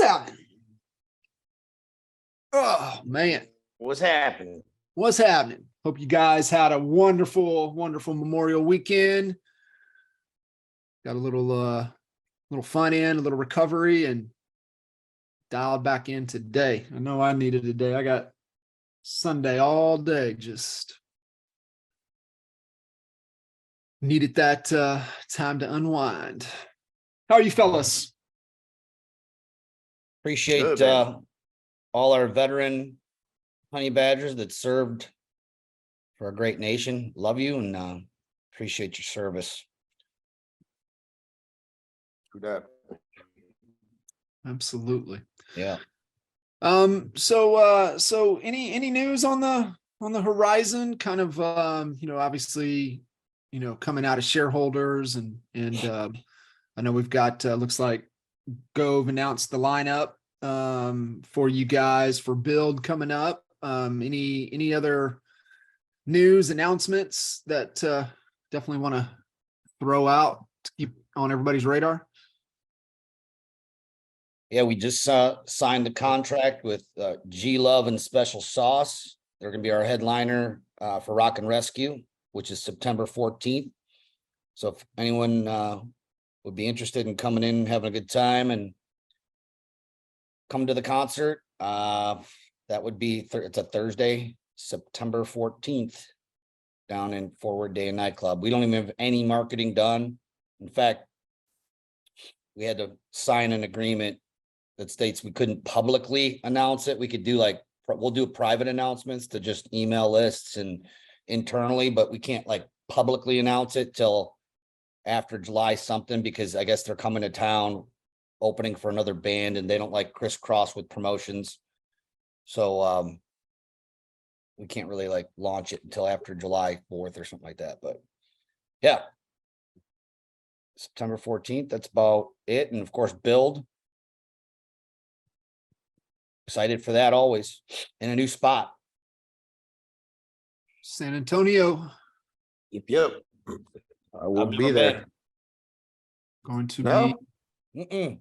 happening? Oh, man. What's happening? What's happening? Hope you guys had a wonderful, wonderful Memorial weekend. Got a little fun in, a little recovery, and dialed back in today. I know I needed a day. I got Sunday all day, just needed that time to unwind. How are you fellas? Appreciate all our veteran honey badgers that served for our great nation. Love you and appreciate your service. Absolutely. Yeah. So any news on the horizon? Kind of obviously, coming out of shareholders and I know we've got looks like Gove announced the lineup for you guys for build coming up. Any other news announcements that definitely want to throw out to keep on everybody's radar? Yeah, we just signed the contract with G Love and Special Sauce. They're going to be our headliner for Rock and Rescue, which is September 14th. So if anyone would be interested in coming in and having a good time and come to the concert, that would be it's a Thursday, September 14th, down in Forward Day and Nightclub. We don't even have any marketing done. In fact, we had to sign an agreement that states we couldn't publicly announce it. We could do we'll do private announcements to just email lists and internally, but we can't publicly announce it till after July something, because I guess they're coming to town opening for another band and they don't like crisscross with promotions. So we can't really launch it until after July 4th or something like that. But yeah, September 14th, that's about it. And of course, Build. Excited for that always, in a new spot. San Antonio. Yep. I will be there. Going to be.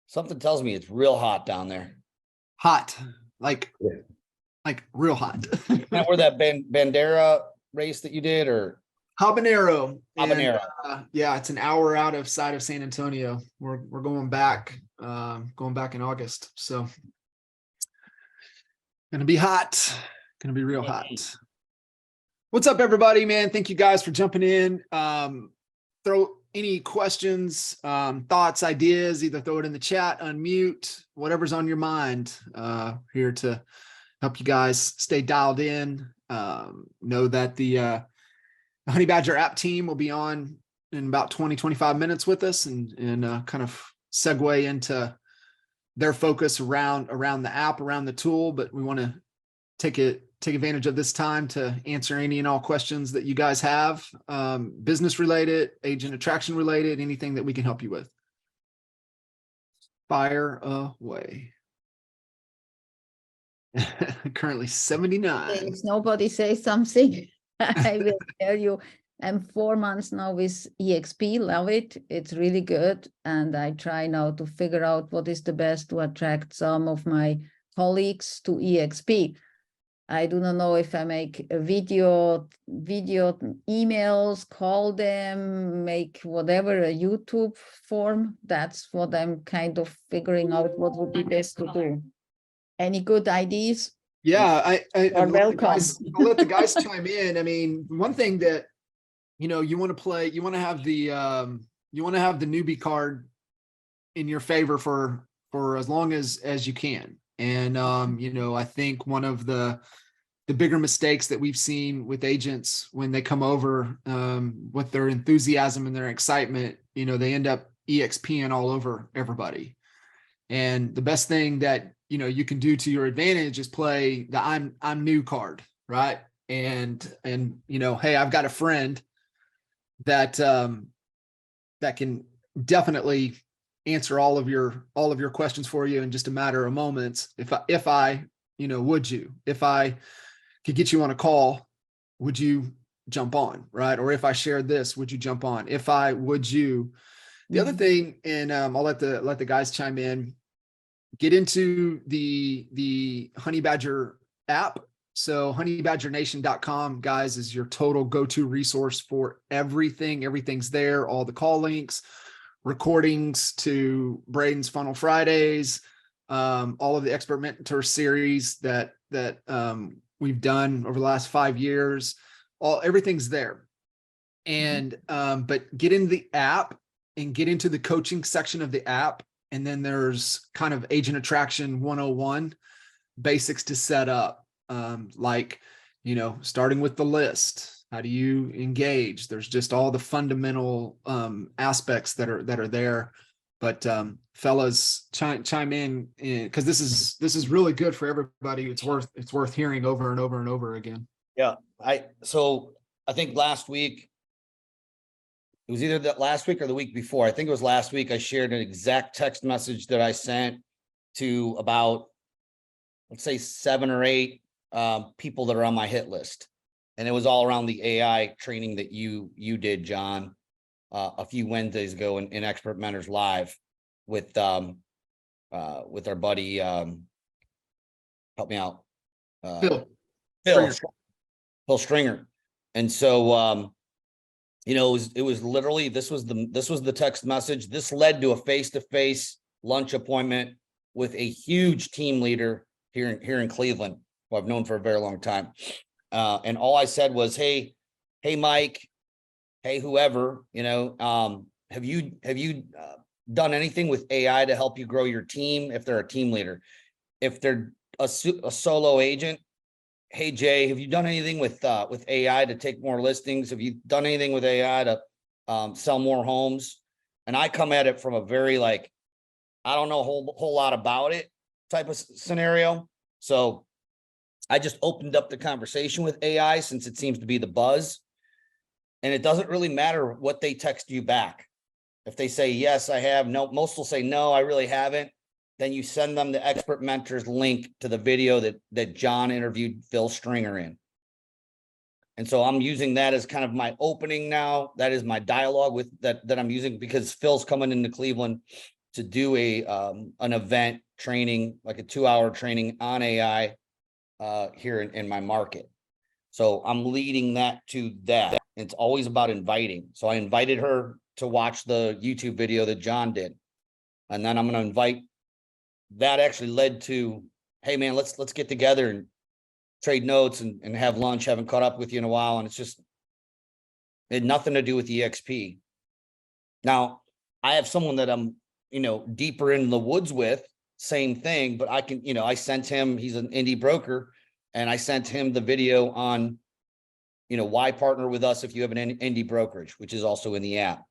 Something tells me it's real hot down there. Hot, like real hot. Now, where that Bandera race that you did, or Habanero. Habanero. And, yeah, it's an hour out of sight of San Antonio. We're going back in August. So gonna be hot. Gonna be real hot. What's up, everybody, man? Thank you guys for jumping in. Throw any questions, thoughts, ideas, either throw it in the chat, unmute, whatever's on your mind. Here to help you guys stay dialed in. Know that the Honey Badger app team will be on in about 20-25 minutes with us and kind of segue into their focus around the app, around the tool. But we want to take advantage of this time to answer any and all questions that you guys have, business related, agent attraction related, anything that we can help you with. Fire away. Currently 79. If nobody says something, I will tell you. I'm 4 months now with EXP. Love it. It's really good. And I try now to figure out what is the best to attract some of my colleagues to EXP. I do not know if I make a video emails, call them, make whatever, a YouTube form. That's what I'm kind of figuring out what would be best to do. Any good ideas? Yeah, You're welcome. I'll let the guys chime in. I mean, one thing that, you want to have the newbie card in your favor for as long as you can. And, I think one of the bigger mistakes that we've seen with agents when they come over, with their enthusiasm and their excitement, they end up EXPing all over everybody. And the best thing that, you can do to your advantage is play the I'm new card, right? And hey, I've got a friend that can definitely answer all of your questions for you in just a matter of moments. If I could get you on a call, would you jump on, right? Or if I shared this, would you jump on? Would you? The other Mhm. thing, and I'll let the guys chime in, get into the Honey Badger app. So honeybadgernation.com, guys, is your total go-to resource for everything. Everything's there, all the call links, recordings to Braden's Funnel Fridays, all of the expert mentor series that we've done over the last 5 years. Everything's there. And but get into the app and get into the coaching section of the app. And then there's kind of agent attraction 101 basics to set up. Like, starting with the list. How do you engage? There's just all the fundamental aspects that are there. But fellas, chime in, because this is really good for everybody. It's worth hearing over and over and over again. Yeah, so I think last week, it was either that last week or the week before. I think it was last week. I shared an exact text message that I sent to about, let's say 7 or 8 people that are on my hit list. And it was all around the AI training that you did, John, a few Wednesdays ago in Expert Mentors Live with our buddy, help me out. Phil Stringer. And so, it was literally, this was the text message. This led to a face-to-face lunch appointment with a huge team leader here in Cleveland, who I've known for a very long time. And all I said was, hey, Mike, hey, whoever, have you done anything with AI to help you grow your team? If they're a team leader, if they're a solo agent, hey, Jay, have you done anything with AI to take more listings? Have you done anything with AI to sell more homes? And I come at it from a very I don't know a whole lot about it type of scenario. So I just opened up the conversation with AI, since it seems to be the buzz. And it doesn't really matter what they text you back. If they say, yes, I have, no, most will say, no, I really haven't. Then you send them the Expert Mentors link to the video that John interviewed Phil Stringer in. And so I'm using that as kind of my opening now. That is my dialogue with that I'm using, because Phil's coming into Cleveland to do an event training, like a 2-hour training on AI here in my market. So I'm leading that to that. It's always about inviting. So I invited her to watch the YouTube video that John did. And then I'm going to invite. That actually led to, hey man, let's get together and trade notes and have lunch. Haven't caught up with you in a while. And it had nothing to do with EXP. Now I have someone that I'm, deeper in the woods with, same thing, but I can, I sent him, he's an indie broker, and I sent him the video on, why partner with us if you have an indie brokerage, which is also in the app.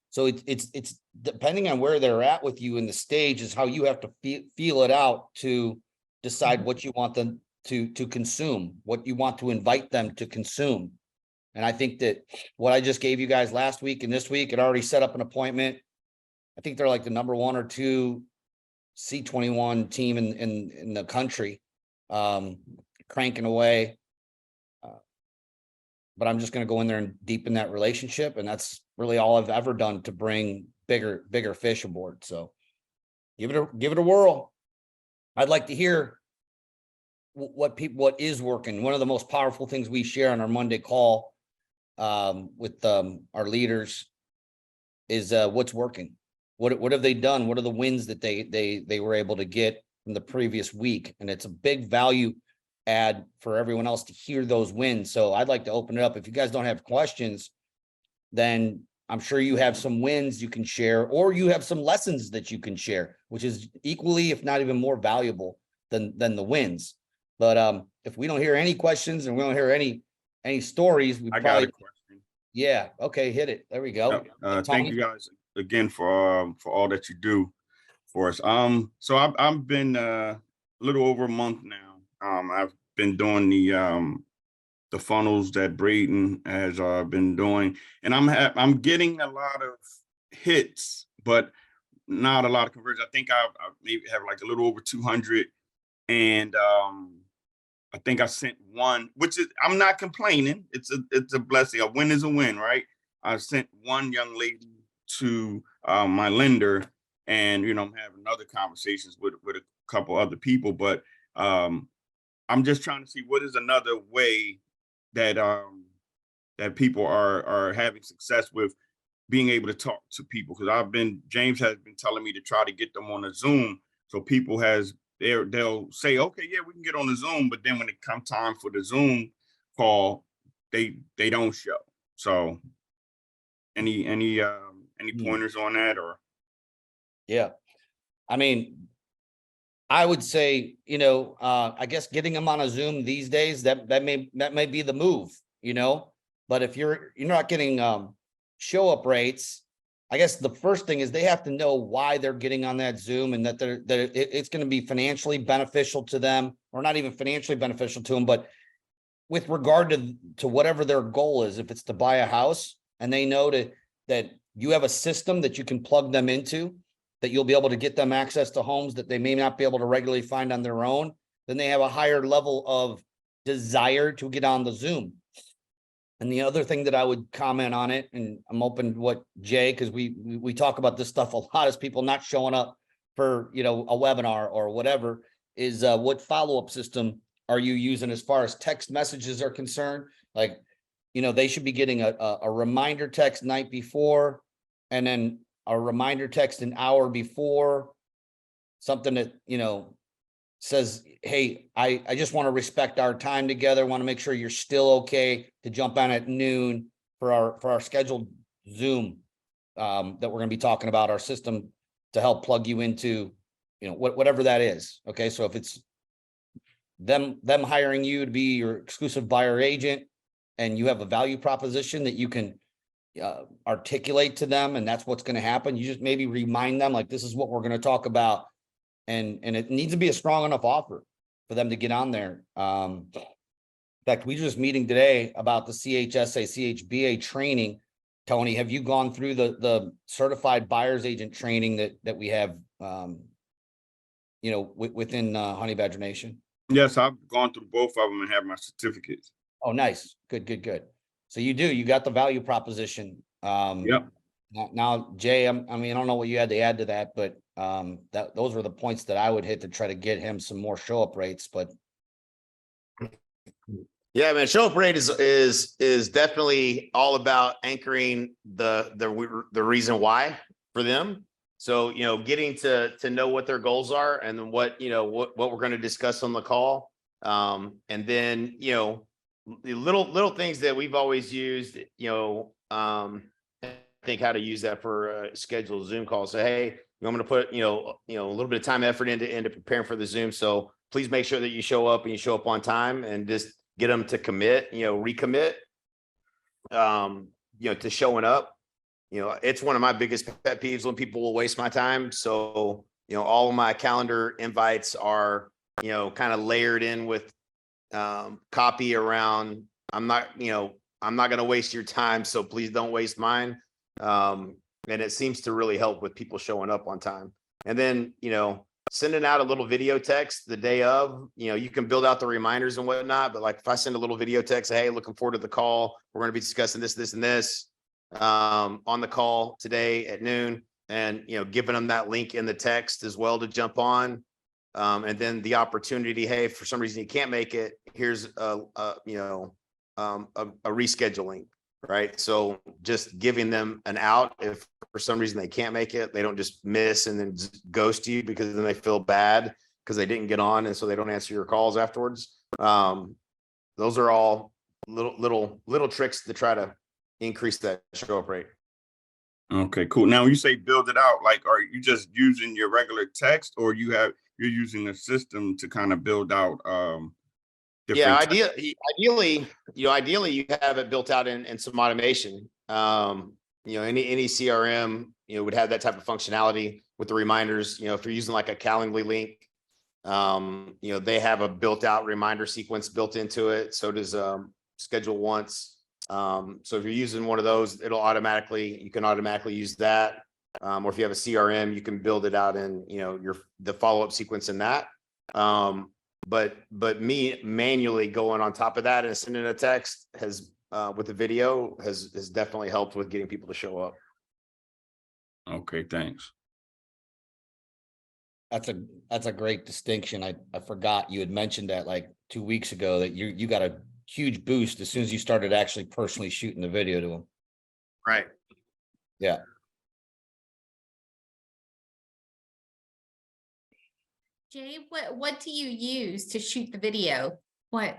So it's depending on where they're at with you in the stage is how you have to feel it out to decide what you want them to consume, what you want to invite them to consume. And I think that what I just gave you guys last week and this week, it already set up an appointment. I think they're like the number 1 or 2 C21 team in the country, cranking away. But I'm just going to go in there and deepen that relationship. And that's really all I've ever done to bring bigger fish aboard. So give it a whirl. I'd like to hear what is working. One of the most powerful things we share on our Monday call with our leaders is what's working. What have they done? What are the wins that they were able to get from the previous week? And it's a big value add for everyone else to hear those wins. So I'd like to open it up. If you guys don't have questions, then I'm sure you have some wins you can share, or you have some lessons that you can share, which is equally, if not even more valuable than the wins. But if we don't hear any questions and we don't hear any stories, we got probably a question. Yeah. Okay. Hit it. There we go. Thank you guys again for all that you do for us. So I've been a little over a month now. I've been doing the funnels that Braden has been doing, and I'm getting a lot of hits, but not a lot of conversions. I think I maybe have like a little over 200, and I think I sent one, which is, I'm not complaining. It's a blessing. A win is a win, right? I sent one young lady to my lender, and I'm having other conversations with a couple other people, but I'm just trying to see what is another way that that people are having success with being able to talk to people, because James has been telling me to try to get them on a Zoom, so people they'll say, okay, yeah, we can get on the Zoom, but then when it comes time for the Zoom call, they don't show. So any pointers on that? Or Yeah. I mean, I would say, I guess getting them on a Zoom these days, that may be the move, but if you're not getting show up rates, I guess the first thing is they have to know why they're getting on that Zoom, and that it's going to be financially beneficial to them, or not even financially beneficial to them, but with regard to whatever their goal is. If it's to buy a house, and they know that you have a system that you can plug them into, that you'll be able to get them access to homes that they may not be able to regularly find on their own, then they have a higher level of desire to get on the Zoom. And the other thing that I would comment on it, and I'm open to what Jay, because we talk about this stuff a lot, is people not showing up for, a webinar or whatever, is what follow-up system are you using as far as text messages are concerned? Like, they should be getting a reminder text night before, and then a reminder text an hour before, something that, says, hey, I just want to respect our time together. Want to make sure you're still okay to jump on at noon for our scheduled Zoom that we're going to be talking about, our system to help plug you into, whatever that is. Okay. So if it's them hiring you to be your exclusive buyer agent, and you have a value proposition that you can articulate to them, and that's what's going to happen, you just maybe remind them, like, this is what we're going to talk about. And it needs to be a strong enough offer for them to get on there. In fact, we were just meeting today about the CHSA, CHBA training. Tony, have you gone through the certified buyer's agent training that we have, within Honey Badger Nation? yes, I've gone through both of them and have my certificates. Oh, nice. Good. So you got the value proposition. Yep. Now, Jay, I don't know what you had to add to that, but those were the points that I would hit to try to get him some more show up rates. But Yeah, man, show up rate is definitely all about anchoring the reason why for them. So, getting to know what their goals are, and then what we're going to discuss on the call. And then, the little things that we've always used, I think how to use that for a scheduled Zoom call. So, hey, I'm going to put, a little bit of time, effort into preparing for the Zoom. So please make sure that you show up, and you show up on time, and just get them to commit, recommit, to showing up. It's one of my biggest pet peeves when people will waste my time. So, all of my calendar invites are, kind of layered in with copy around, I'm not going to waste your time, so please don't waste mine. And it seems to really help with people showing up on time. And then, sending out a little video text the day of, you can build out the reminders and whatnot, but like if I send a little video text, hey, looking forward to the call, we're going to be discussing this, and this on the call today at noon, and, giving them that link in the text as well to jump on. And then the opportunity, hey, if for some reason you can't make it, here's a rescheduling, right? So just giving them an out if for some reason they can't make it, they don't just miss and then just ghost you, because then they feel bad because they didn't get on, and so they don't answer your calls afterwards. Those are all little tricks to try to increase that show up rate. Okay, cool. Now, when you say build it out, like, are you just using your regular text, or you're using a system to kind of build out Yeah, ideally, you have it built out in some automation. Any CRM, would have that type of functionality with the reminders. If you're using like a Calendly link, they have a built out reminder sequence built into it. So does Schedule Once. So if you're using one of those, you can automatically use that. Or if you have a CRM, you can build it out in, the follow-up sequence in that. But me manually going on top of that and sending a text has with the video has definitely helped with getting people to show up. Okay, thanks. That's a great distinction. I forgot you had mentioned that like 2 weeks ago that you got a huge boost as soon as you started actually personally shooting the video to them. Right. Yeah. Jay, what do you use to shoot the video? What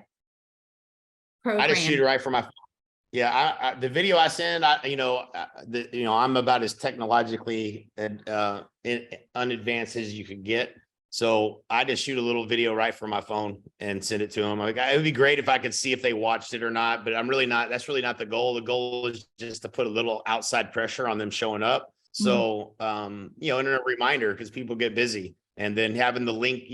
I just shoot it program? right from my phone. Yeah, the video I send, I'm about as technologically unadvanced as you could get. So I just shoot a little video right from my phone and send it to them. Like, it would be great if I could see if they watched it or not, but I'm really not. That's really not the goal. The goal is just to put a little outside pressure on them showing up. So, and a reminder, because people get busy, and then having the link,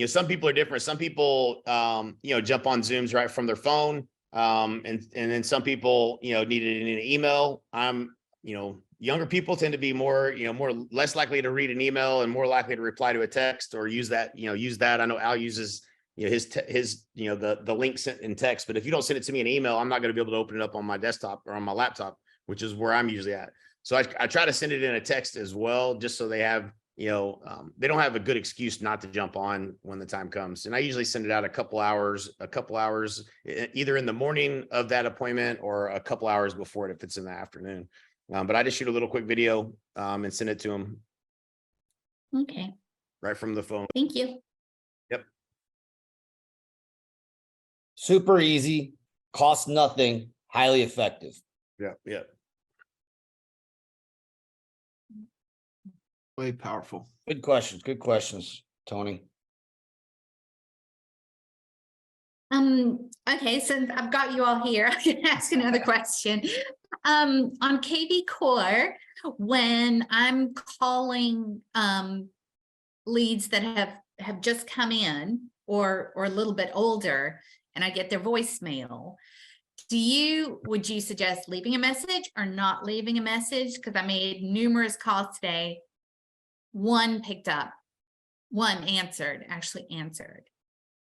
some people are different. Some people, jump on Zooms right from their phone. And then some people, need it in an email. Younger people tend to be less likely to read an email and more likely to reply to a text or use that. I know Al uses, the link sent in text, but if you don't send it to me in email, I'm not going to be able to open it up on my desktop or on my laptop, which is where I'm usually at. So I try to send it in a text as well, just so they have, they don't have a good excuse not to jump on when the time comes. And I usually send it out a couple hours, either in the morning of that appointment or a couple hours before it, if it's in the afternoon. But I just shoot a little quick video and send it to them Okay, right from the phone. thank you. Yep. Super easy, costs nothing, highly effective. Yeah. Yeah. Way powerful. Good questions, Tony. Okay, since I've got you all here, I can ask another question. On KV Core, when I'm calling leads that have just come in or a little bit older, and I get their voicemail, would you suggest leaving a message or not leaving a message? Because I made numerous calls today. One picked up, one actually answered.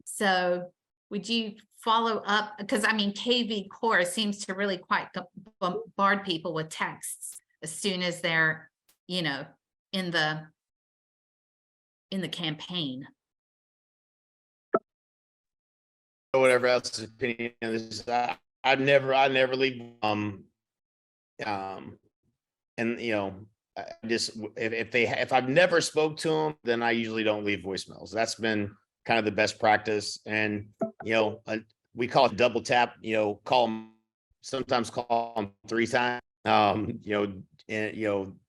So would you follow up? Because KV Core seems to really quite bombard people with texts as soon as they're, in the campaign. Whatever else's opinion is, I never leave. I just, if I've never spoke to them, then I usually don't leave voicemails. That's been kind of the best practice. And, we call it double tap, sometimes call them 3 times,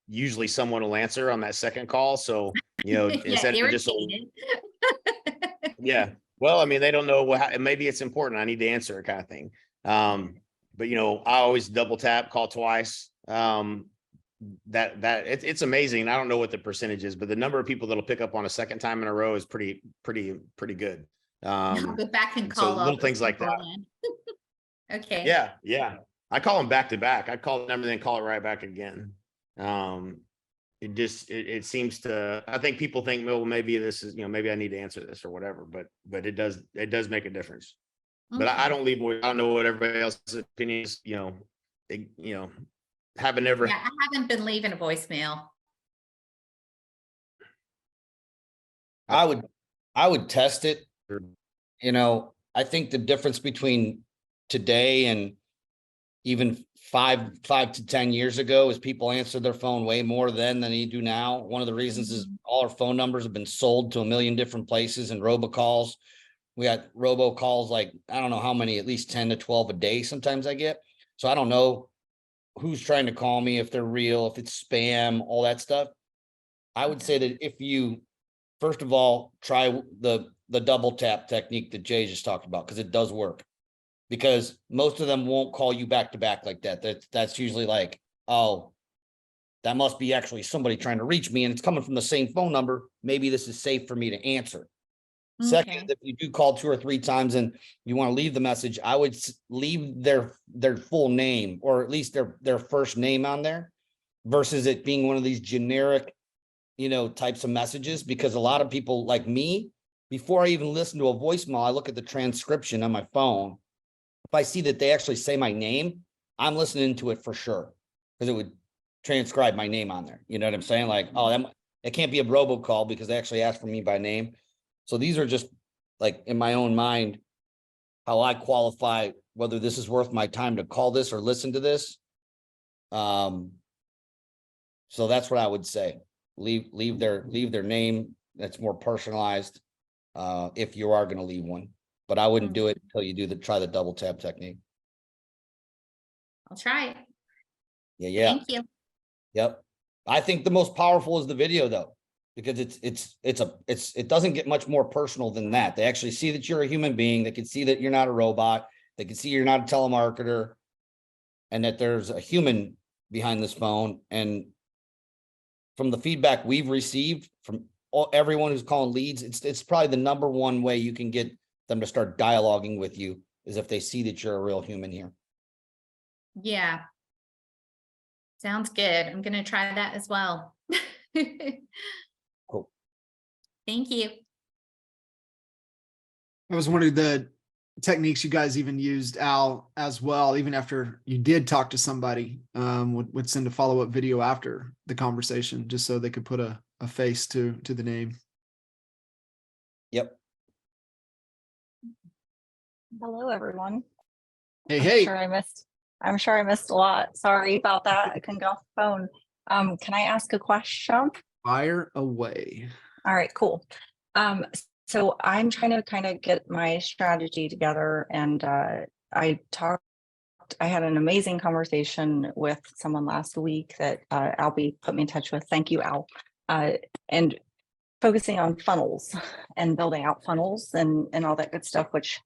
usually someone will answer on that second call. So, instead of just, yeah, well, they don't know maybe it's important. I need to answer it kind of thing. But I always double tap, call twice. It's amazing. I don't know what the percentage is, but the number of people that'll pick up on a second time in a row is pretty good. I'll go back and so call little things like that. Okay. Yeah. I call them back to back. I call the number, then call it right back again. It seems to, I think people think, well, maybe this is, maybe I need to answer this or whatever, but it does make a difference. But I don't leave, I don't know what everybody else's opinion is, haven't ever. Yeah, I haven't been leaving a voicemail. I would test it. I think the difference between today and even 5 to 10 years ago is people answer their phone way more then than they do now. One of the reasons is all our phone numbers have been sold to a million different places and robocalls. We got robocalls, like, I don't know how many, at least 10 to 12 a day sometimes I get. So I don't know who's trying to call me, if they're real, if it's spam, all that stuff. I would say that if you, first of all, try the double tap technique that Jay just talked about, because it does work. Because most of them won't call you back to back like that. That's usually like, oh, that must be actually somebody trying to reach me and it's coming from the same phone number. Maybe this is safe for me to answer. Okay. Second, if you do call 2 or 3 times and you want to leave the message, I would leave their full name, or at least their first name on there, versus it being one of these generic, types of messages. Because a lot of people like me, before I even listen to a voicemail, I look at the transcription on my phone. If I see that they actually say my name, I'm listening to it for sure, because transcribe my name on there. You know what I'm saying? Like, oh, it can't be a robocall because they actually asked for me by name. So these are just like in my own mind, how I qualify whether this is worth my time to call this or listen to this. So that's what I would say. Leave their name that's more personalized, if you are going to leave one. But I wouldn't do it until you try the double tap technique. I'll try it. Yeah. Thank you. Yep. I think the most powerful is the video though, because it doesn't get much more personal than that. They actually see that you're a human being. They can see that you're not a robot. They can see you're not a telemarketer, and that there's a human behind this phone. And from the feedback we've received from everyone who's calling leads, it's probably the number one way you can get them to start dialoguing with you is if they see that you're a real human here. Yeah. Sounds good. I'm going to try that as well. Cool. Thank you. That was one of the techniques you guys even used, Al, as well. Even after you did talk to somebody, would send a follow-up video after the conversation, just so they could put a face to the name. Yep. Hello, everyone. Hey, I'm hey. sure I missed a lot. Sorry about that. I couldn't get off the phone. Can I ask a question? Fire away. All right, cool. So I'm trying to kind of get my strategy together, and I had an amazing conversation with someone last week that Albie put me in touch with. Thank you, Al. And focusing on funnels and building out funnels and all that good stuff, which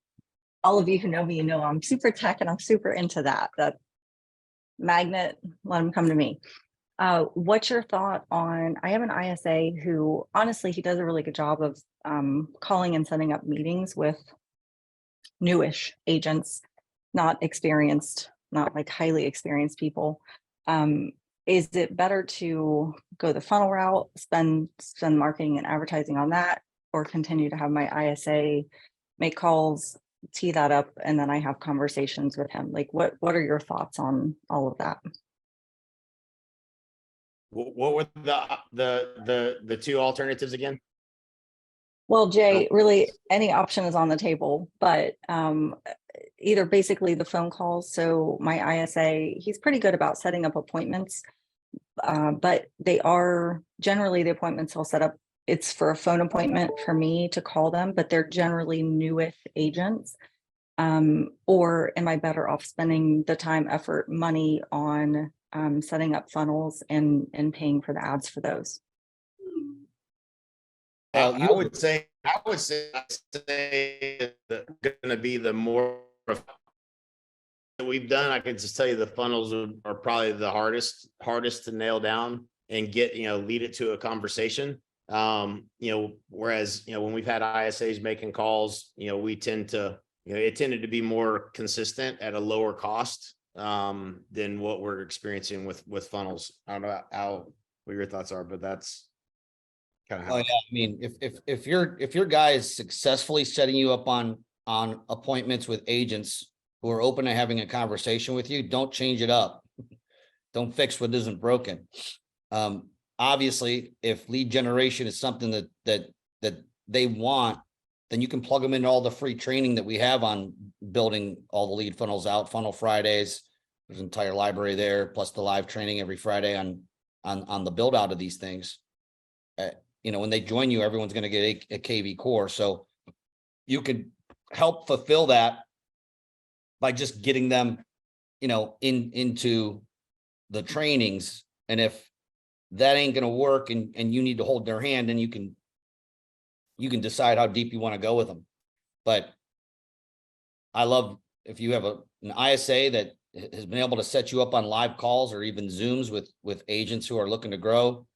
all of you who know me, you know I'm super tech and I'm super into that. That magnet, let them come to me. What's your thought on, I have an ISA who honestly, he does a really good job of calling and setting up meetings with newish agents, not experienced, not like highly experienced people. Is it better to go the funnel route, spend marketing and advertising on that, or continue to have my ISA make calls, tee that up, and then I have conversations with him? Like, what are your thoughts on all of that? What were the two alternatives again? Well, Jay, really any option is on the table, but either basically the phone calls. So my ISA, he's pretty good about setting up appointments, but they are generally the appointments he'll set up. It's for a phone appointment for me to call them, but they're generally newish agents. Or am I better off spending the time, effort, money on setting up funnels and paying for the ads for those? I would say that going to be the more that we've done. I can just tell you the funnels are probably the hardest to nail down and get, lead it to a conversation. Whereas, when we've had ISAs making calls, we tend to, it tended to be more consistent at a lower cost than what we're experiencing with funnels. I don't know what your thoughts are, but that's kind of how. Oh, yeah. I mean, if your guy is successfully setting you up on appointments with agents who are open to having a conversation with you, don't change it up. Don't fix what isn't broken. Obviously, if lead generation is something that they want, then you can plug them into all the free training that we have on building all the lead funnels out. Funnel Fridays, there's an entire library there, plus the live training every Friday on the build out of these things. When they join you, everyone's going to get a KV core. So you could help fulfill that by just getting them, into the trainings. And if that ain't going to work and you need to hold their hand, then you can decide how deep you want to go with them. But I love if you have an ISA that has been able to set you up on live calls or even Zooms with agents who are looking to grow,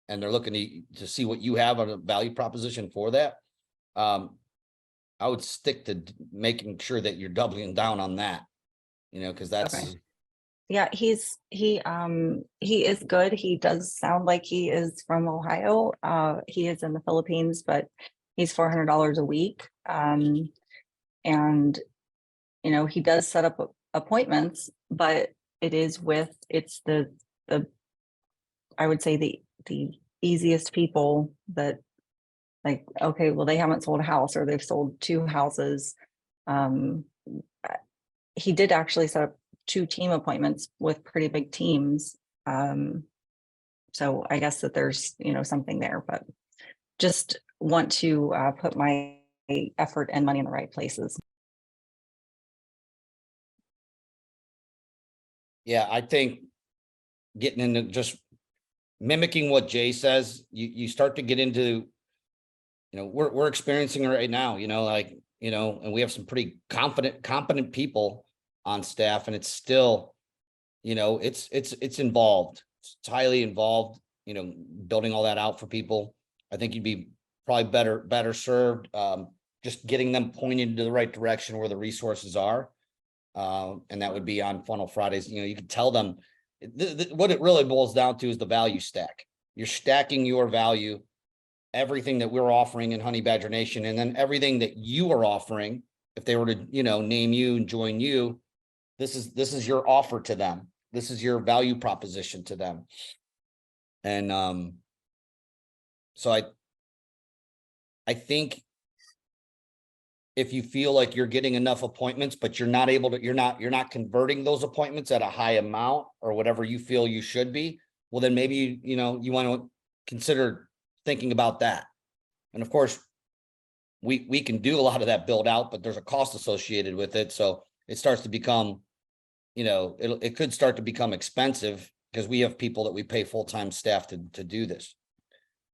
and they're looking to see what you have on a value proposition for that. I would stick to making sure that you're doubling down on that, because that's. Okay. Yeah, he is good. He does sound like he is from Ohio. He is in the Philippines, but he's $400 a week. And he does set up appointments, but it's the I would say the easiest people that, like, okay, well, they haven't sold a house or they've sold 2 houses. He did actually set up 2 team appointments with pretty big teams. So I guess that there's, something there, but just want to put my effort and money in the right places. Yeah, I think getting into just mimicking what Jay says, you start to get into, we're experiencing it right now, and we have some pretty competent people on staff, and it's still, it's involved. It's highly involved, building all that out for people. I think you'd be probably better served, just getting them pointed to the right direction where the resources are. And that would be on Funnel Fridays. You can tell them what it really boils down to is the value stack. You're stacking your value, everything that we're offering in Honey Badger Nation, and then everything that you are offering. If they were to, name you and join you, this is your offer to them. This is your value proposition to them. And so I think if you feel like you're getting enough appointments, but you're not converting those appointments at a high amount or whatever you feel you should be, well, then maybe, you want to consider thinking about that. And of course, we can do a lot of that build out, but there's a cost associated with it. So it starts to become, it could start to become expensive because we have people that we pay full-time staff to do this.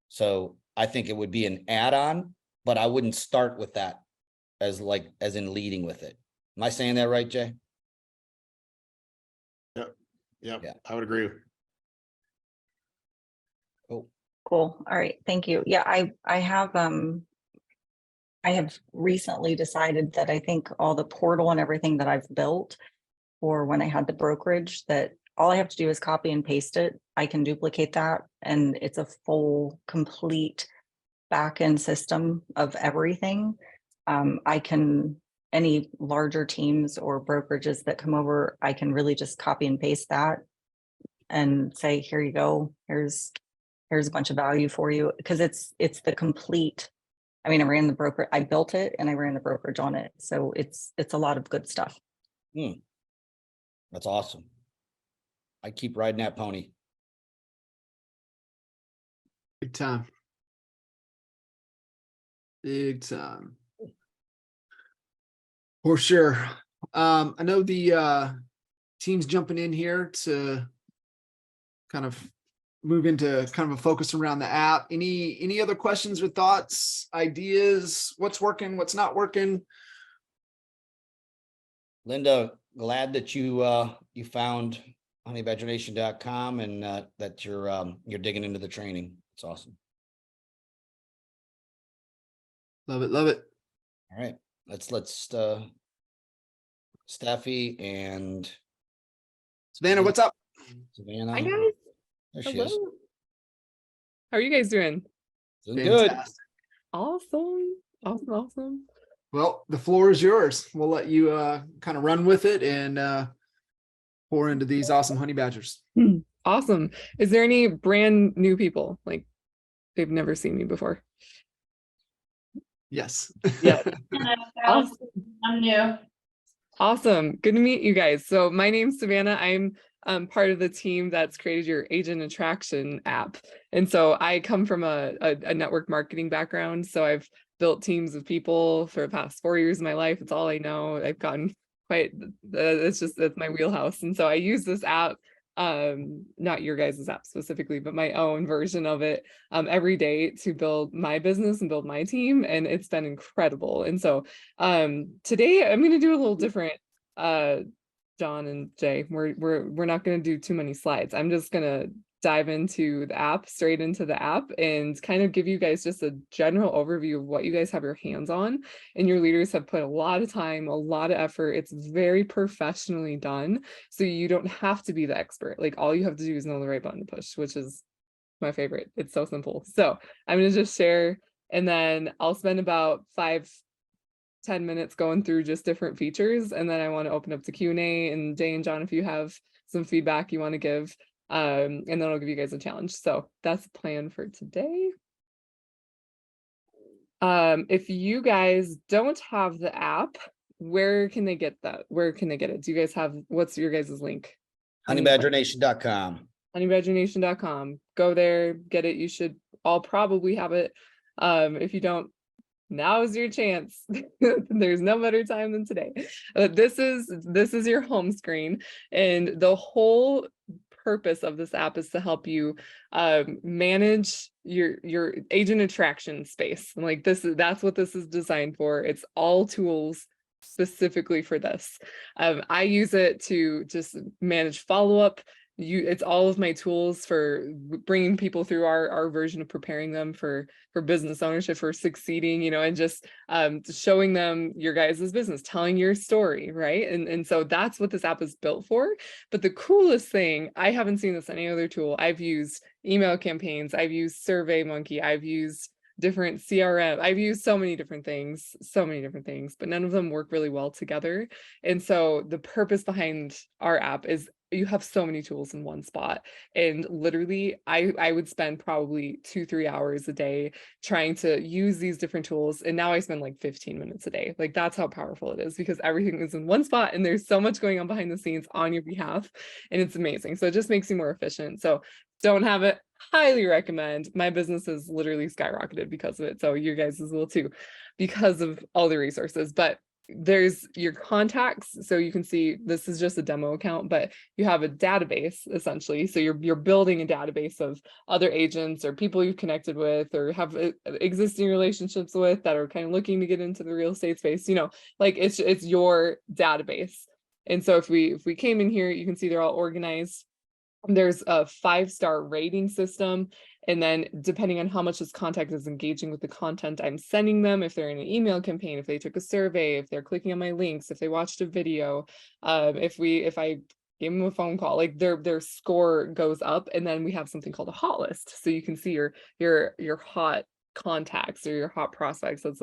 So I think it would be an add-on, but I wouldn't start with that as in leading with it. Am I saying that right, Jay? Yep. Yeah. I would agree. Oh, Cool. All right. Thank you. Yeah, I have recently decided that I think all the portal and everything that I've built for when I had the brokerage, that all I have to do is copy and paste it. I can duplicate that, and it's a full, complete back-end system of everything. Any larger teams or brokerages that come over, I can really just copy and paste that and say, here you go. Here's a bunch of value for you, because it's the complete. I mean, I built it and I ran the brokerage on it. So it's a lot of good stuff. that's awesome. I keep riding that pony. Big time. Big time. For sure. I know the team's jumping in here to kind of move into kind of a focus around the app. Any other questions or thoughts, ideas? What's working, what's not working? Linda, glad that you found honeybadgernation.com and that you're digging into the training. It's awesome. Love it, love it. All right, let's Steffi and Savannah, what's up? Savannah. Hi guys. There she Hello. is. How are you guys doing? Doing good. Fantastic. Awesome. Well, the floor is yours. We'll let you kind of run with it and pour into these awesome honey badgers. Awesome. Is there any brand new people, like they've never seen me before? Yes. Yeah. Awesome. I'm new. Awesome. Good to meet you guys. So my name's Savannah. I'm part of the team that's created your agent attraction app. And so I come from a network marketing background. So I've built teams of people for the past 4 years of my life. It's all I know. I've gotten quite, that's my wheelhouse. And so I use this app, not your guys' app specifically, but my own version of it every day to build my business and build my team. And it's been incredible. And so today I'm going to do a little different. John and Jay, we're not going to do too many slides. I'm just going to dive into the app, straight into the app, and kind of give you guys just a general overview of what you guys have your hands on. And your leaders have put a lot of time, a lot of effort. It's very professionally done. So you don't have to be the expert. Like all you have to do is know the right button to push, which is my favorite. It's so simple. So I'm going to just share, and then I'll spend about 5-10 minutes going through just different features. And then I want to open up to Q&A, and Jay and John, if you have some feedback you want to give, And then I'll give you guys a challenge. So that's the plan for today. If you guys don't have the app, where can they get that? Where can they get it? Do you guys have, what's your guys' link? Honeybadgernation.com. Honeybadgernation.com. Go there, get it. You should all probably have it. If you don't, now is your chance. There's no better time than today. This is your home screen, and the whole purpose of this app is to help you manage your agent attraction space. And like that's what this is designed for. It's all tools specifically for this. I use it to just manage follow-up. It's all of my tools for bringing people through our version of preparing them for business ownership, for succeeding, and just showing them your guys' business, telling your story, right? And so that's what this app is built for. But the coolest thing, I haven't seen this in any other tool. I've used email campaigns, I've used SurveyMonkey, I've used different CRM, I've used so many different things, but none of them work really well together. And so the purpose behind our app is you have so many tools in one spot. And literally I would spend probably 2-3 hours a day trying to use these different tools. And now I spend like 15 minutes a day. Like that's how powerful it is, because everything is in one spot and there's so much going on behind the scenes on your behalf. And it's amazing. So it just makes you more efficient. So don't have it, highly recommend. My business has literally skyrocketed because of it. So you guys will too, because of all the resources. But there's your contacts, so you can see this is just a demo account, but you have a database essentially. So you're building a database of other agents or people you've connected with or have existing relationships with that are kind of looking to get into the real estate space. Like it's your database. And so if we came in here, you can see they're all organized. There's a 5-star rating system. And then depending on how much this contact is engaging with the content I'm sending them, if they're in an email campaign, if they took a survey, if they're clicking on my links, if they watched a video, if I gave them a phone call, like their score goes up. And then we have something called a hot list. So you can see your hot contacts or your hot prospects. That's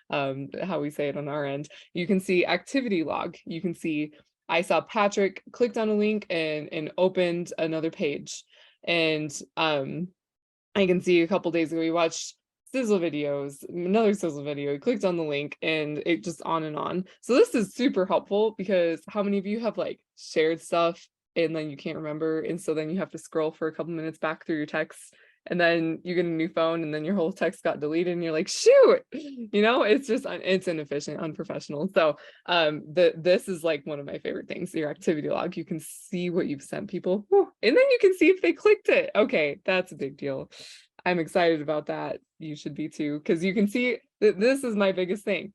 how we say it on our end. You can see activity log. You can see I saw Patrick clicked on a link and opened another page. And I can see a couple days ago, he watched sizzle videos, another sizzle video, he clicked on the link, and it just on and on. So this is super helpful, because how many of you have like shared stuff and then you can't remember? And so then you have to scroll for a couple minutes back through your texts, and then you get a new phone and then your whole text got deleted and you're like, shoot, it's inefficient, unprofessional. So this is like one of my favorite things, your activity log. You can see what you've sent people. Whew. And then you can see if they clicked it. Okay, that's a big deal. I'm excited about that. You should be too, because you can see that this is my biggest thing.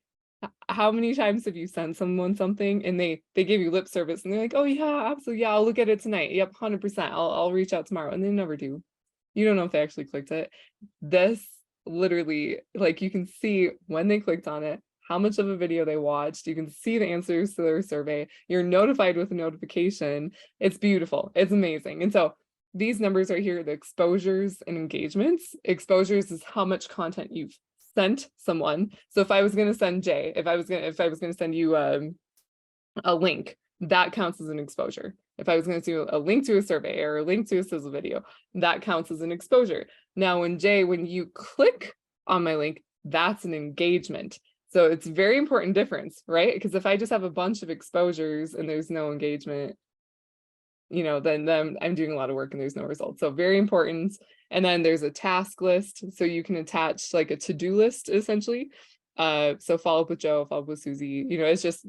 How many times have you sent someone something and they give you lip service and they're like, oh yeah, absolutely, yeah, I'll look at it tonight. Yep, 100%. I'll reach out tomorrow, and they never do. You don't know if they actually clicked it. This literally, like, you can see when they clicked on it, how much of a video they watched. You can see the answers to their survey. You're notified with a notification. It's beautiful. It's amazing. And so these numbers right here, the exposures and engagements. Exposures is how much content you've sent someone. So if I was going to send Jay, if I was going to send you a link, that counts as an exposure. If I was going to do a link to a survey or a link to a sizzle video, that counts as an exposure. Now, when you click on my link, that's an engagement. So it's a very important difference, right? Because if I just have a bunch of exposures and there's no engagement, then I'm doing a lot of work and there's no results. So very important. And then there's a task list. So you can attach like a to-do list essentially. So follow up with Joe, follow up with Susie, it's just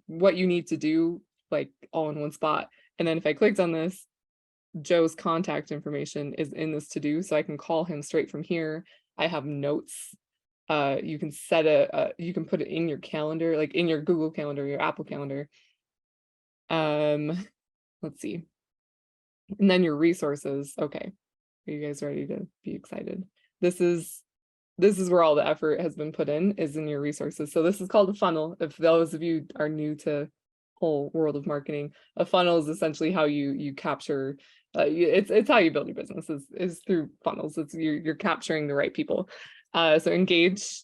what you need to do, like all in one spot. And then if I clicked on this, Joe's contact information is in this to do, so I can call him straight from here. I have notes. You can you can put it in your calendar, like in your Google Calendar, your Apple Calendar. Let's see. And then your resources. Okay. Are you guys ready to be excited? This is where all the effort has been put in, is in your resources. So this is called a funnel. If those of you are new to whole world of marketing, a funnel is essentially how you capture, it's how you build your business is through funnels. It's you're capturing the right people. So engage,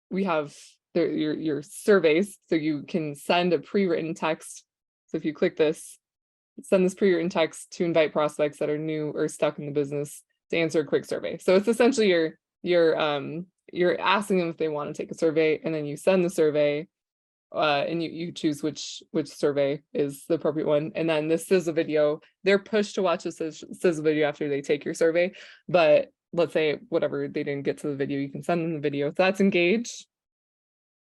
we have your surveys, so you can send a pre-written text. So if you click this, send this pre-written text to invite prospects that are new or stuck in the business to answer a quick survey. So it's essentially you're asking them if they want to take a survey, and then you send the survey, and you choose which survey is the appropriate one. And then this is a video. They're pushed to watch this sizzle video after they take your survey. But let's say whatever, they didn't get to the video, you can send them the video. So that's engage,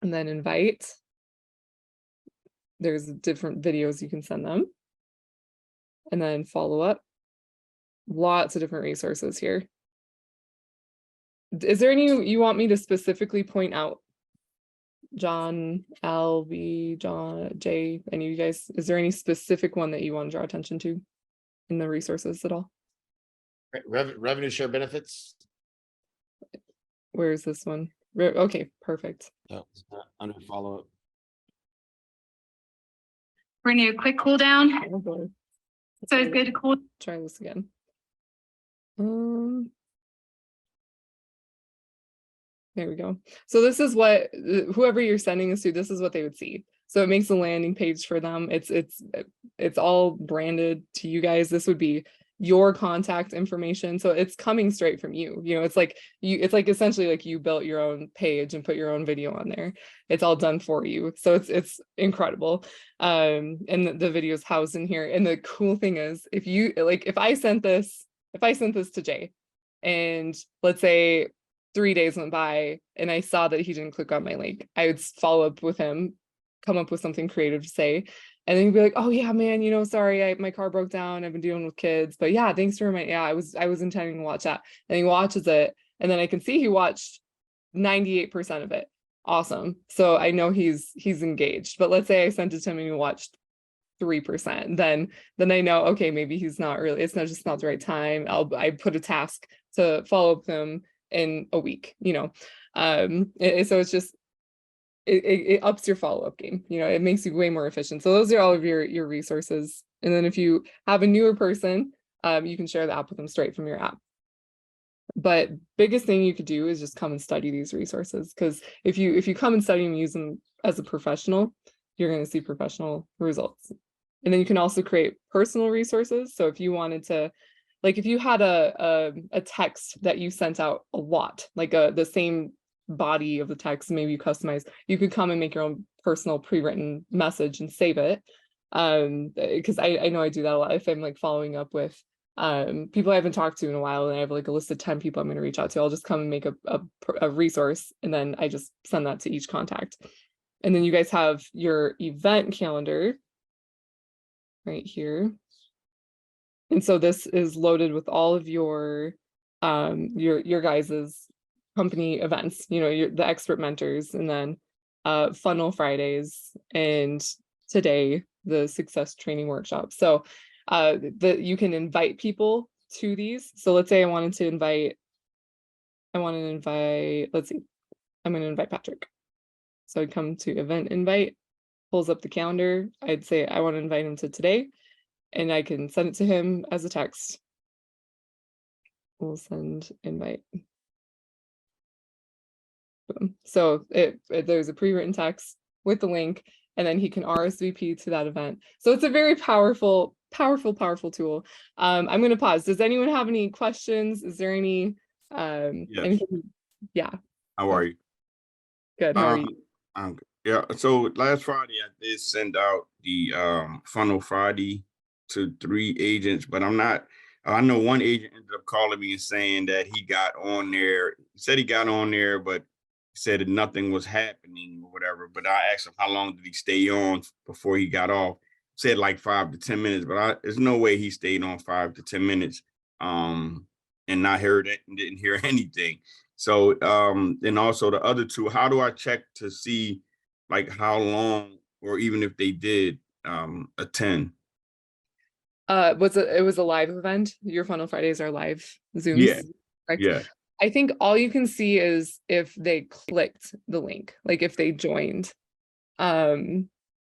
and then invite. There's different videos you can send them, and then follow up. Lots of different resources here. Is there any you want me to specifically point out? John, Albie, John, Jay, any of you guys, is there any specific one that you want to draw attention to in the resources at all? Revenue share benefits. Where is this one? Okay, perfect. Under follow up. Bring you a quick cool down. Oh boy. So it's good to cool. Try this again. There we go. So this is what whoever you're sending this to, this is what they would see. So it makes a landing page for them. It's all branded to you guys. This would be your contact information. So it's coming straight from you. You know, it's like essentially like you built your own page and put your own video on there. It's all done for you. So it's incredible. And the video is housed in here. And the cool thing is, if I sent this to Jay, and let's say 3 days went by and I saw that he didn't click on my link, I would follow up with him, come up with something creative to say, and then he'd be like, oh yeah, man, you know, sorry, my car broke down, I've been dealing with kids, but yeah, thanks for I was intending to watch that. And he watches it, and then I can see he watched 98% of it. Awesome. So I know he's engaged. But let's say I sent it to him and he watched 3%, then I know, okay, maybe he's not really, it's not the right time. I put a task to follow up with him in a week, you know. So it's just it ups your follow-up game, you know, it makes you way more efficient. So those are all of your resources. And then if you have a newer person, you can share the app with them straight from your app. But biggest thing you could do is just come and study these resources, because if you come and study and use them as a professional, you're going to see professional results. And then you can also create personal resources. So if you wanted to, like if you had a text that you sent out a lot, like the same body of the text, maybe you customize, you could come and make your own personal pre-written message and save it. Because I know I do that a lot. If I'm like following up with people I haven't talked to in a while, and I have like a list of 10 people I'm going to reach out to, I'll just come and make a resource, and then I just send that to each contact. And then you guys have your event calendar right here. And so this is loaded with all of your guys's company events, you know, the expert mentors, and then funnel Fridays, and today the success training workshop. So you can invite people to these. So let's say I want to invite, let's see, I'm going to invite Patrick. So I'd come to event invite, pulls up the calendar. I'd say I want to invite him to today, and I can send it to him as a text. We'll send invite. Boom. So there's a pre-written text with the link, and then he can RSVP to that event. So it's a very powerful tool. I'm going to pause. Does anyone have any questions? Is there any Yes. anything? Yeah. How are you? Good. How are you? Yeah. So last Friday I did send out the funnel Friday to 3 agents, but I know one agent ended up calling me and saying that he got on there. He said he got on there, but said that nothing was happening or whatever. But I asked him how long did he stay on before he got off. Said like 5 to 10 minutes, but there's no way he stayed on 5 to 10 minutes and not heard it and didn't hear anything. So and also the other 2, how do I check to see like how long, or even if they did attend? It was a live event. Your Funnel Fridays are live Zooms. Yeah. Correct? Yeah. I think all you can see is if they clicked the link, like if they joined,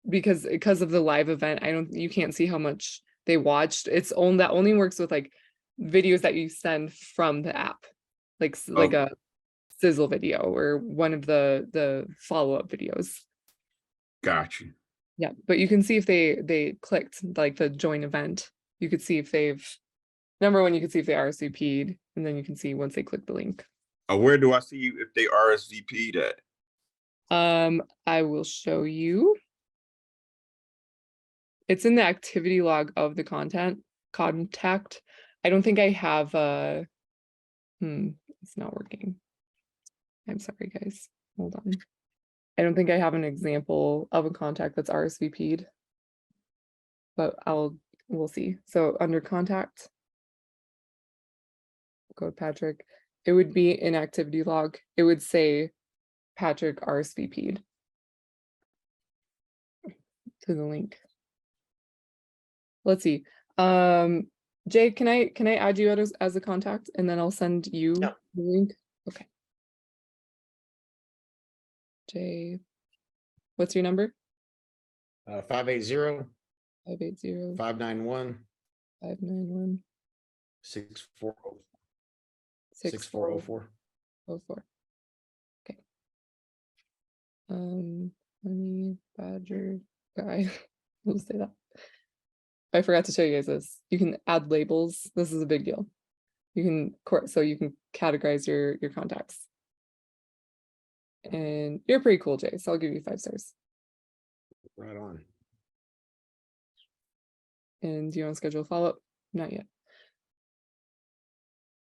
because of the live event, you can't see how much they watched. That only works with like videos that you send from the app, like a sizzle video or one of the follow-up videos. Got you. Yeah, but you can see if they clicked like the join event. You could see if they've, number one, you can see if they RSVP'd, and then you can see once they click the link. Where do I see you if they RSVP'd at? I will show you. It's in the activity log of the contact. I don't think I have it's not working. I'm sorry, guys. Hold on. I don't think I have an example of a contact that's RSVP'd, but we'll see. So under contact, go to Patrick. It would be in activity log. It would say Patrick RSVP'd to the link. Let's see. Jay, can I add you as a contact, and then I'll send you the link? Okay. Jay, what's your number? 580 580 591 591 6404. 04. Okay. Honey badger guy. We'll say that. I forgot to show you guys this. You can add labels. This is a big deal. You can so you can categorize your contacts. And you're pretty cool, Jay. So I'll give you 5 stars. Right on. And do you want to schedule a follow-up? Not yet.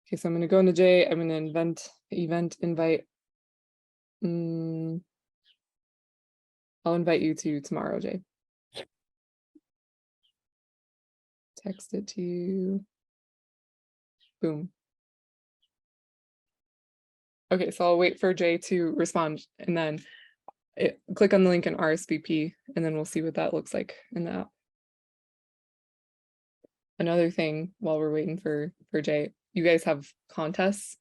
Okay, so I'm going to go into Jay. I'm going to event invite. I'll invite you to tomorrow, Jay. Text it to you. Boom. Okay, so I'll wait for Jay to respond, and then click on the link and RSVP, and then we'll see what that looks like in the app. Another thing while we're waiting for Jay, you guys have contests,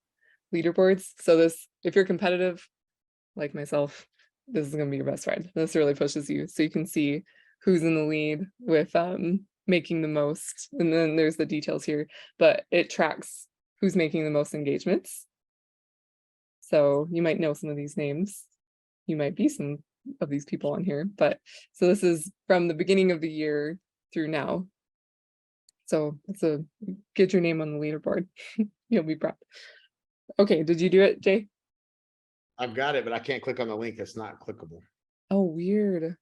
leaderboards. So this, if you're competitive, like myself, this is gonna be your best friend. This really pushes you. So you can see who's in the lead with making the most. And then there's the details here, but it tracks who's making the most engagements. So you might know some of these names. You might be some of these people on here, but so this is from the beginning of the year through now. So it's get your name on the leaderboard. You'll be proud. Okay, did you do it, Jay? I've got it, but I can't click on the link. It's not clickable. Oh, weird.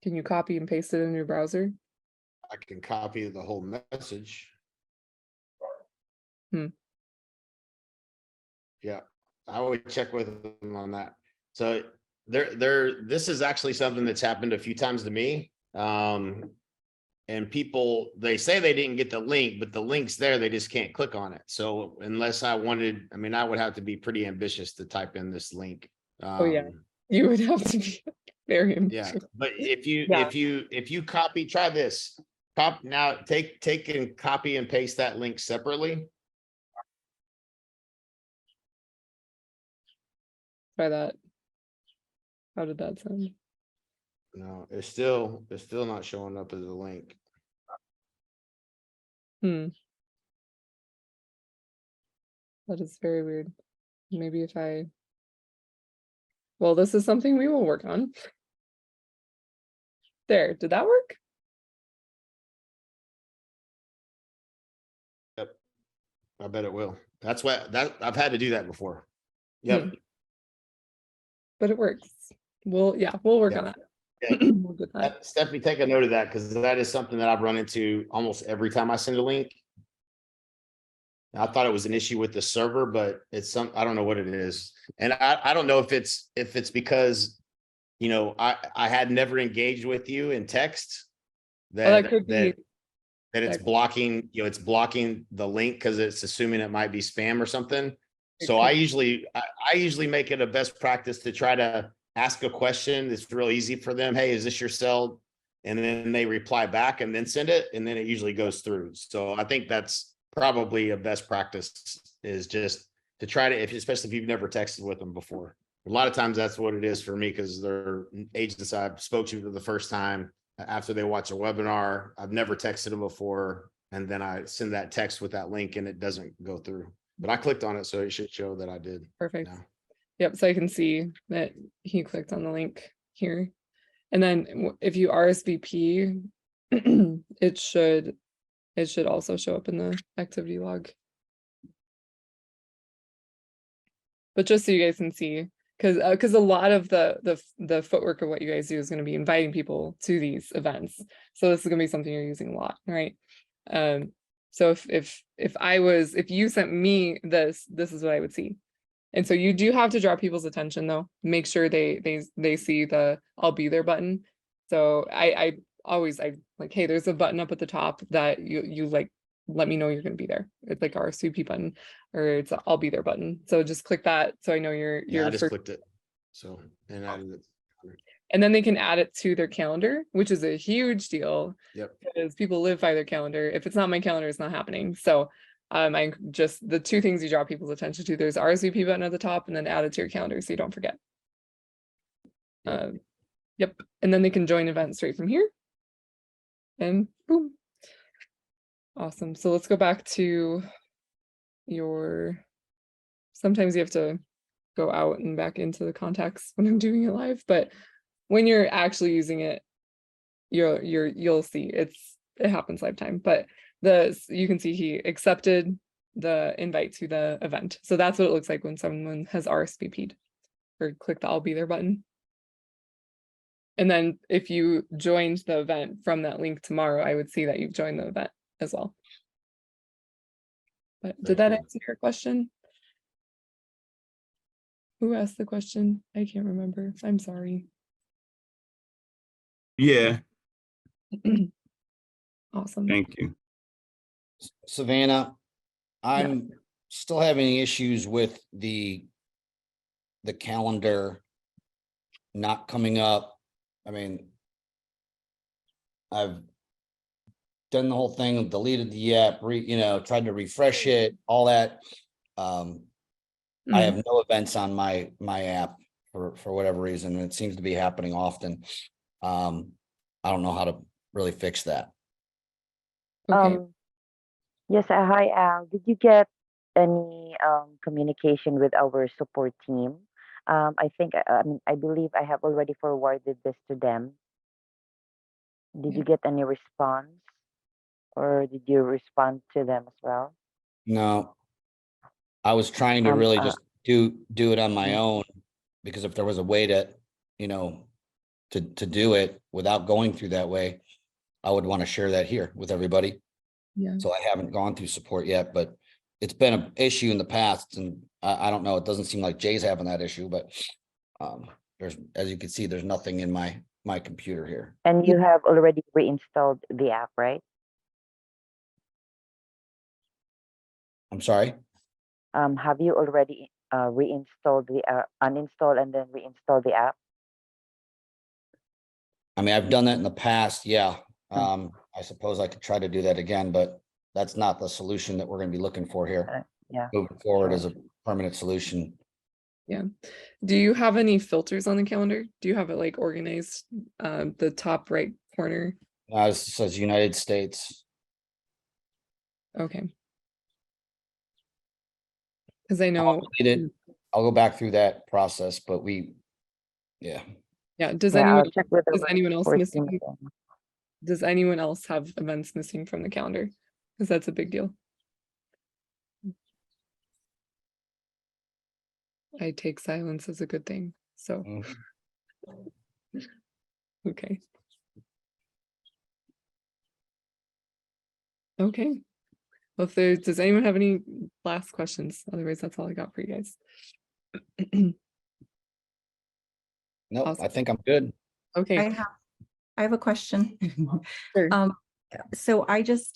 Can you copy and paste it in your browser? I can copy the whole message. Yeah, I would check with them on that. So this is actually something that's happened a few times to me. And people, they say they didn't get the link, but the link's there, they just can't click on it. So unless I wanted, I mean, I would have to be pretty ambitious to type in this link. Oh yeah, you would have to be very ambitious. Yeah, but if you Yeah. if you copy, try this. Now take and copy and paste that link separately. Try that. How did that sound? No, it's still not showing up as a link. That is very weird. Maybe if well, this is something we will work on. There, did that work? Yep, I bet it will. That's I've had to do that before. Yep. But it works. We'll work on that. Yeah. We'll get that. Stephanie, take a note of that, because that is something that I've run into almost every time I send a link. I thought it was an issue with the server, but it's I don't know what it is. And I don't know if it's because, you know, I had never engaged with you in text that it's blocking, you know, it's blocking the link because it's assuming it might be spam or something. So I usually make it a best practice to try to ask a question. It's real easy for them. Hey, is this your cell? And then they reply back and then send it. And then it usually goes through. So I think that's probably a best practice, is just to try to, especially if you've never texted with them before. A lot of times that's what it is for me, because they're agents I've spoke to for the first time after they watch a webinar. I've never texted them before. And then I send that text with that link and it doesn't go through. But I clicked on it, so it should show that I did. Perfect. Now. Yep, so I can see that he clicked on the link. here. And then if you RSVP, it should also show up in the activity log. But just so you guys can see, because a lot of the footwork of what you guys do is going to be inviting people to these events. So this is going to be something you're using a lot, right? So if you sent me this is what I would see. And so you do have to draw people's attention though. Make sure they see the I'll be there button. So I always like, hey, there's a button up at the top that you like, let me know you're going to be there. It's like our RSVP button, or it's a I'll be there button. So just click that so I know you're Yeah, I just first. clicked it. So, and added it. And then they can add it to their calendar, which is a huge deal. Yep. Because people live by their calendar. If it's not my calendar, it's not happening. So I just the two things you draw people's attention to, there's RSVP button at the top and then add it to your calendar so you don't forget. Yep. And then they can join events straight from here. And boom. Awesome. So let's go back to sometimes you have to go out and back into the contacts when I'm doing it live, but when you're actually using it, you'll see it happens lifetime. But you can see he accepted the invite to the event. So that's what it looks like when someone has RSVP'd or click the I'll be there button. And then if you joined the event from that link tomorrow, I would see that you've joined the event as well. But did that answer your question? Who asked the question? I can't remember. I'm sorry. Yeah, Awesome. thank you. Savannah, I'm still having issues with the calendar not coming up. I mean, I've done the whole thing, deleted the app, tried to refresh it, all that. I have no events on my app for whatever reason, and it seems to be happening often. I don't know how to really fix that. Okay. Yes, hi Al. Did you get any communication with our support team? I think I believe I have already forwarded this to them. Did you get any response, or did you respond to them as well? No, I was trying to really just do it on my own, because if there was a way to, to do it without going through that way, I would want to share that here with everybody. Yeah. So I haven't gone through support yet, but it's been an issue in the past, and I don't know, it doesn't seem like Jay's having that issue, but there's, as you can see, there's nothing in my computer here. And you have already reinstalled the app, right? I'm sorry? Have you already reinstalled uninstalled and then reinstall the app? I mean, I've done that in the past, yeah. I suppose I could try to do that again, but that's not the solution that we're going to be looking for here. Yeah. Moving forward as a permanent solution. Yeah. Do you have any filters on the calendar? Do you have it like organized, the top right corner? It says United States. Okay. Because I know I'll go back through that process, but yeah. Does anyone else missing? Does anyone else have events missing from the calendar? Because that's a big deal. I take silence as a good thing. So okay. Okay. Well, does anyone have any last questions? Otherwise, that's all I got for you guys. No, Awesome. I think I'm good. Okay. I have a question. Sure. So I just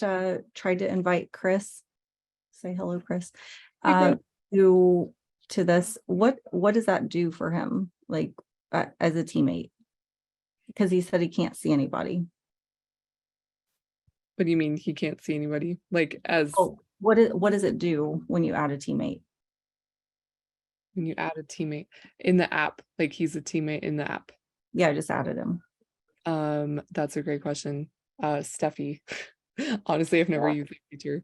tried to invite Chris. Say hello, Chris. To this. What does that do for him, like as a teammate? Because he said he can't see anybody. What do you mean he can't see anybody? Like as what does it do when you add a teammate? When you add a teammate in the app, like he's a teammate in the app. Yeah, I just added him. That's a great question. Steffi. Honestly, I've never used the feature.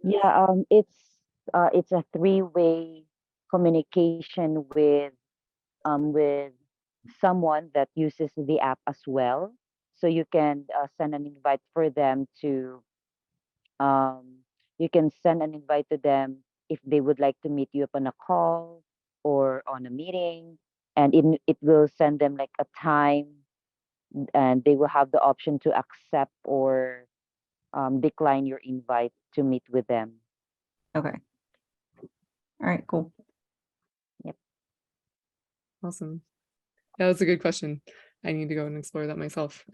Yeah, it's a three-way communication with someone that uses the app as well. So you can send an invite for them to, you can send an invite to them if they would like to meet you up on a call or on a meeting, and it will send them like a time, and they will have the option to accept or decline your invite to meet with them. Okay. All right, cool. Awesome. That was a good question. I need to go and explore that myself.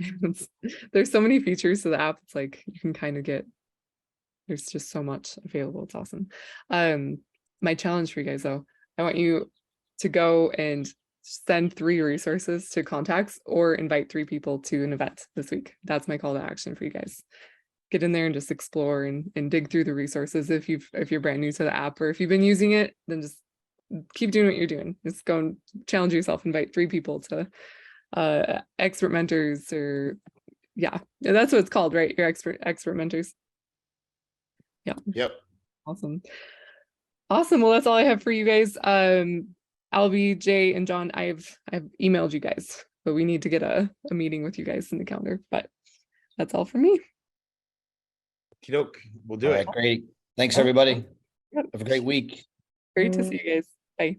There's so many features to the app. It's like you can kind of get, there's just so much available. It's awesome. My challenge for you guys though, I want you to go and send 3 resources to contacts or invite 3 people to an event this week. That's my call to action for you guys. Get in there and just explore and dig through the resources. If you're brand new to the app, or if you've been using it, then just keep doing what you're doing. Just go and challenge yourself, invite 3 people to expert mentors, or yeah, that's what it's called, right? Your expert mentors. Yeah. Yep. Awesome. Well, that's all I have for you guys. Albie, Jay, and John, I've emailed you guys, but we need to get a meeting with you guys in the calendar. But that's all for me. Okey-doke. We'll do All it. right, great. Thanks, everybody. Have a great week. Great to see you guys. Bye.